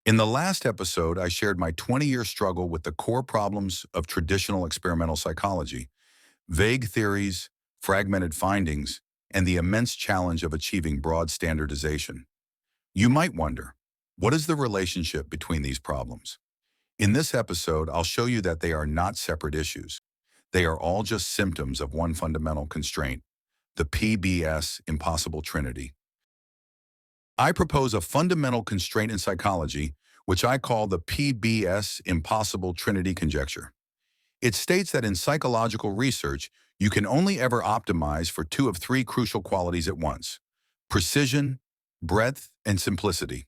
In the last episode, I shared my 20-year struggle with the core problems of traditional experimental psychology, vague theories, fragmented findings, and the immense challenge of achieving broad standardization. You might wonder, what is the relationship between these problems? In this episode, I'll show you that they are not separate issues. They are all just symptoms of one fundamental constraint, the PBS impossible trinity. I propose a fundamental constraint in psychology, which I call the PBS impossible trinity conjecture. It states that in psychological research, you can only ever optimize for two of three crucial qualities at once: precision, breadth, and simplicity.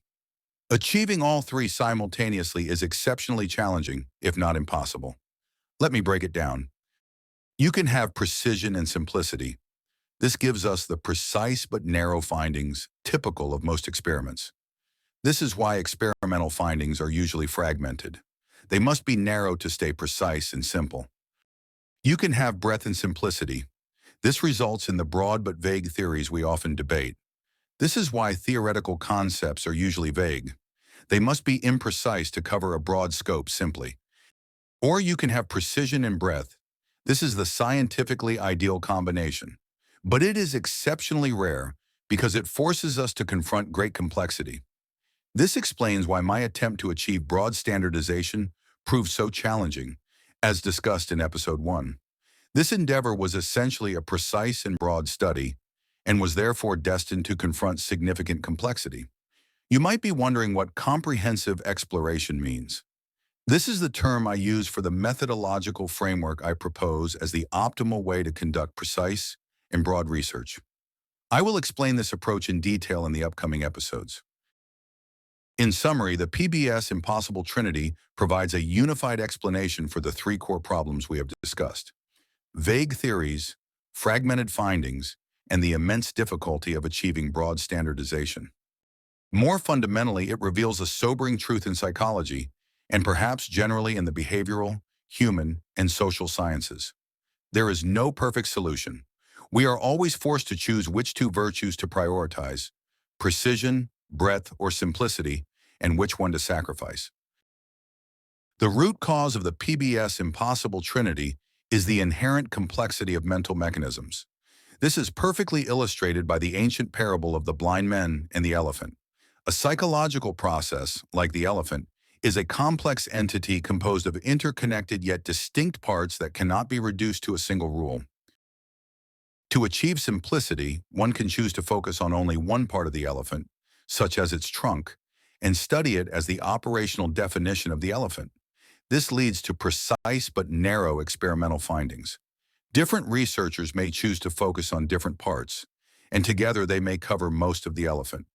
Achieving all three simultaneously is exceptionally challenging, if not impossible. Let me break it down. You can have precision and simplicity. This gives us the precise but narrow findings typical of most experiments. This is why experimental findings are usually fragmented. They must be narrow to stay precise and simple. You can have breadth and simplicity. This results in the broad but vague theories we often debate. This is why theoretical concepts are usually vague. They must be imprecise to cover a broad scope simply. Or you can have precision and breadth. This is the scientifically ideal combination. But it is exceptionally rare because it forces us to confront great complexity. This explains why my attempt to achieve broad standardization proved so challenging, as discussed in episode 1. This endeavor was essentially a precise and broad study, and was therefore destined to confront significant complexity. You might be wondering what comprehensive exploration means. This is the term I use for the methodological framework I propose as the optimal way to conduct precise and broad research. I will explain this approach in detail in the upcoming episodes. In summary, the PBS impossible trinity provides a unified explanation for the three core problems we have discussed: vague theories, fragmented findings, and the immense difficulty of achieving broad standardization. More fundamentally, it reveals a sobering truth in psychology, and perhaps generally in the behavioral, human, and social sciences. There is no perfect solution. We are always forced to choose which two virtues to prioritize: precision, breadth, or simplicity, and which one to sacrifice. The root cause of the PBS impossible trinity is the inherent complexity of mental mechanisms. This is perfectly illustrated by the ancient parable of the blind men and the elephant. A psychological process, like the elephant, is a complex entity composed of interconnected yet distinct parts that cannot be reduced to a single rule. To achieve simplicity, one can choose to focus on only one part of the elephant, such as its trunk, and study it as the operational definition of the elephant. This leads to precise but narrow experimental findings. Different researchers may choose to focus on different parts, and together they may cover most of the elephant.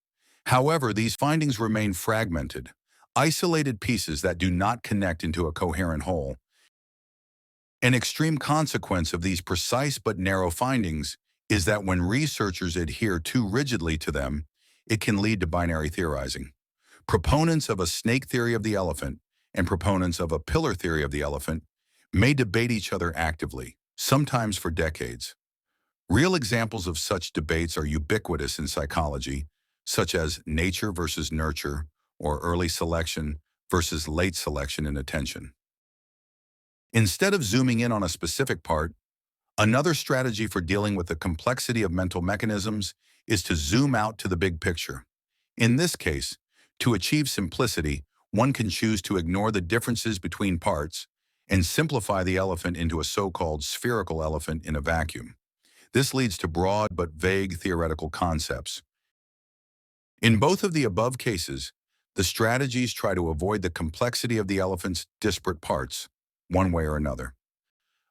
However, these findings remain fragmented, isolated pieces that do not connect into a coherent whole. An extreme consequence of these precise but narrow findings is that when researchers adhere too rigidly to them, it can lead to binary theorizing. Proponents of a snake theory of the elephant and proponents of a pillar theory of the elephant may debate each other actively, sometimes for decades. Real examples of such debates are ubiquitous in psychology, such as nature versus nurture, or early selection versus late selection in attention. Instead of zooming in on a specific part, another strategy for dealing with the complexity of mental mechanisms is to zoom out to the big picture. In this case, to achieve simplicity, one can choose to ignore the differences between parts and simplify the elephant into a so-called spherical elephant in a vacuum. This leads to broad but vague theoretical concepts. In both of the above cases, the strategies try to avoid the complexity of the elephant's disparate parts, one way or another.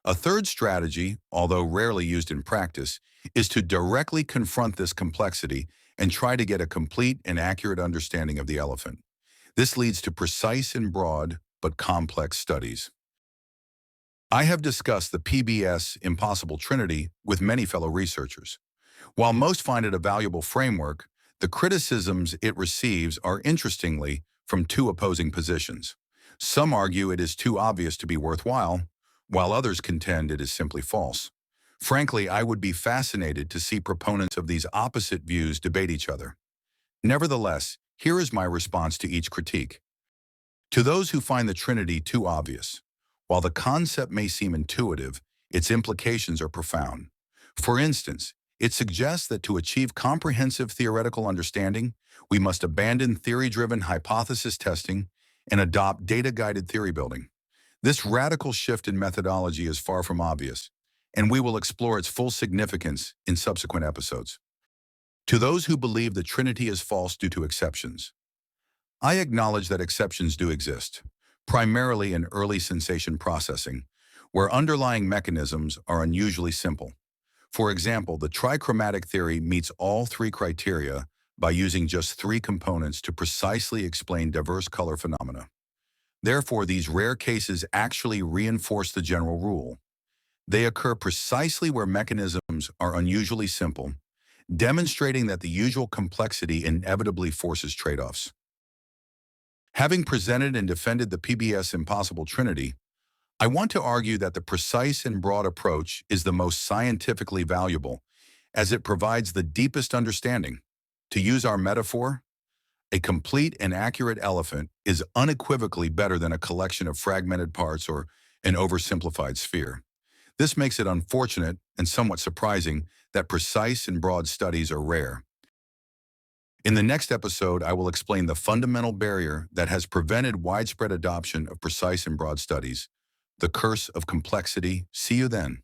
A third strategy, although rarely used in practice, is to directly confront this complexity and try to get a complete and accurate understanding of the elephant. This leads to precise and broad, but complex studies. I have discussed the PBS impossible trinity with many fellow researchers. While most find it a valuable framework, the criticisms it receives are interestingly from two opposing positions. Some argue it is too obvious to be worthwhile, while others contend it is simply false. Frankly, I would be fascinated to see proponents of these opposite views debate each other. Nevertheless, here is my response to each critique. To those who find the Trinity too obvious, while the concept may seem intuitive, its implications are profound. For instance, it suggests that to achieve comprehensive theoretical understanding, we must abandon theory-driven hypothesis testing and adopt data-guided theory building. This radical shift in methodology is far from obvious, and we will explore its full significance in subsequent episodes. To those who believe the Trinity is false due to exceptions, I acknowledge that exceptions do exist, primarily in early sensation processing, where underlying mechanisms are unusually simple. For example, the trichromatic theory meets all three criteria by using just three components to precisely explain diverse color phenomena. Therefore, these rare cases actually reinforce the general rule. They occur precisely where mechanisms are unusually simple, demonstrating that the usual complexity inevitably forces trade-offs. Having presented and defended the PBS impossible Trinity, I want to argue that the precise and broad approach is the most scientifically valuable, as it provides the deepest understanding. To use our metaphor, a complete and accurate elephant is unequivocally better than a collection of fragmented parts or an oversimplified sphere. This makes it unfortunate and somewhat surprising that precise and broad studies are rare. In the next episode, I will explain the fundamental barrier that has prevented widespread adoption of precise and broad studies, the curse of complexity. See you then.